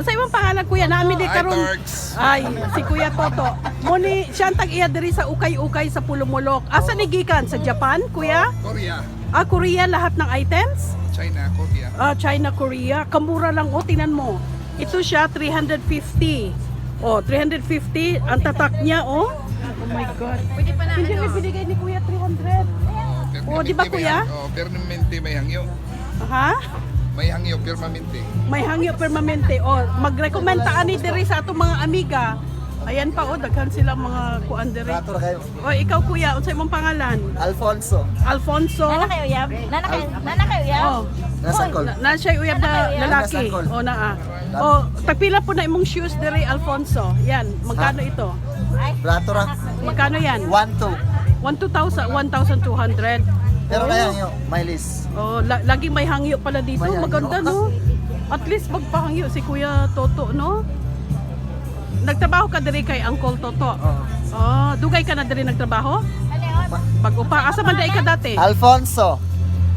Sa imong pangalan kuya nami di Hi, karon. Tarks. Ay, si Kuya Toto. Muni siya ang tag-iya diri sa ukay-ukay sa Pulumulok. Asa ni gikan sa Japan, kuya? Korea. Ah, Korea lahat ng items? China, Korea. Ah, China, Korea. Kamura lang oh, tingnan mo. Ito siya 350. Oh, 350 ang tatak niya oh. Oh my god. Pwede pa na Hindi ano. may binigay ni Kuya 300. Oh, di ba, kuya? Permanente may hangyo. Ha? May hangyo, permanente. May hangyo permanente. O, mag-recommend ta ani diri sa atong mga amiga. Ayan pa o, daghan sila mga kuan diri. Rato na kayo. O, ikaw kuya, unsay imong pangalan? Alfonso. Alfonso. Nana kayo yab? Nana kayo yab? Oh, Nasa call. na siya uyab na lalaki. Nasa call. O, naa. O, tagpila po na imong shoes diri, Alfonso. Yan, magkano ito? Ay, Rato ra. Magkano yan? 1-2. 1,200. Pero Oh. kaya nyo, may list. Oh, laging may hangyo pala dito. May hangyo. Maganda no. At least magpahangyo si Kuya Toto no. Nagtrabaho ka diri kay Uncle Toto. Oo. Oh, dugay ka na diri nagtrabaho? ano yun? Pag-upa, asa man dai ka dati? Alfonso.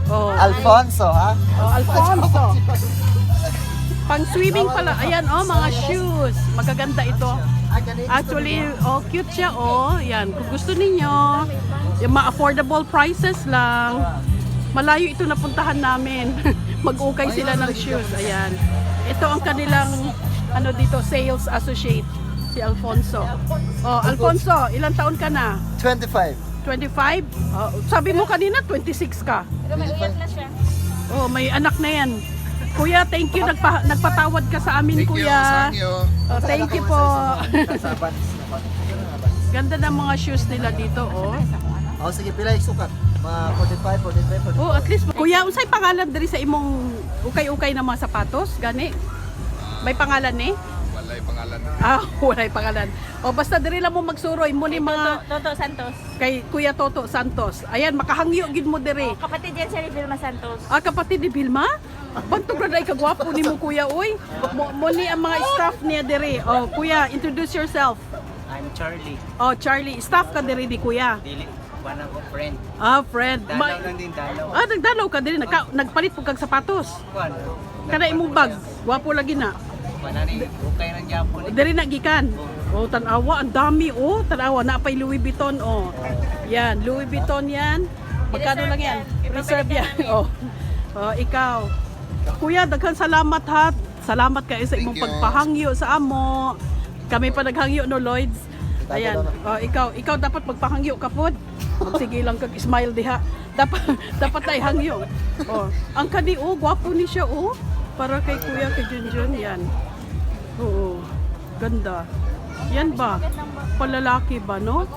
Oh, Alfonso, ha? oh, Alfonso. Pang swimming pala. Ayan oh, mga shoes. Magaganda ito. Actually, oh, cute siya oh. Yan, kung gusto ninyo, yung mga affordable prices lang. Malayo ito napuntahan namin. Mag-ukay sila ng shoes. Ayan. Ito ang kanilang ano dito, sales associate, si Alfonso. Oh, Alfonso, ilang taon ka na? 25. 25? Oh, sabi mo kanina 26 ka. Pero may uyab na siya. Oh, may anak na yan. Kuya, thank you. Nagpatawad ka sa amin, Thank you, kuya. sa hangyo. Oh, thank you po. Saban. Ganda ng mga shoes nila dito, oh. O sige, pila yung sukat? Mga 45, 45, 45. Oh, at least kuya, unsay pangalan diri sa imong ukay-ukay na mga sapatos? Gani? May pangalan ni? Walay pangalan. Ah, walay pangalan. O basta diri lang mo magsuroy mo ni mga Toto Santos. kay Kuya Toto Santos. Ayan, makahangyo gid mo diri. Kapatid yan siya ni Vilma Santos. Ah, kapatid ni Vilma? Bantog na dai kagwapo nimo kuya oy. Mo ni ang mga staff niya diri. Oh, kuya, introduce yourself. I'm Charlie. Oh, Charlie, staff ka diri di kuya. Dili, one ako friend. Ah, friend. Dalaw lang din, dalaw. Ah, nagdalaw ka diri. Nagpalit po kag sapatos. Kuan. Kana imong bag. Gwapo lagi na. Manani, okay ng Japon. Diri na gikan. Oh, tanawa, ang dami oh. Tanawa na pay Louis Vuitton oh. Yan, Louis Vuitton yan. Magkano lang yan? Reserve yan. Oh. Oh, ikaw. Kuya, daghang salamat ha. Salamat kayo sa imong Thank you. pagpahangyo sa amo. Kami pa naghangyo no, Lloyds. Ayan. Oh, ikaw dapat magpahangyo ka pod. Sige lang kag smile diha. Dapat ay hangyo. Oh, ang kani oh, gwapo ni siya oh. Para kay Kuya kay Junjun yan. Oo. Ganda. Yan ba? Palalaki ba, no?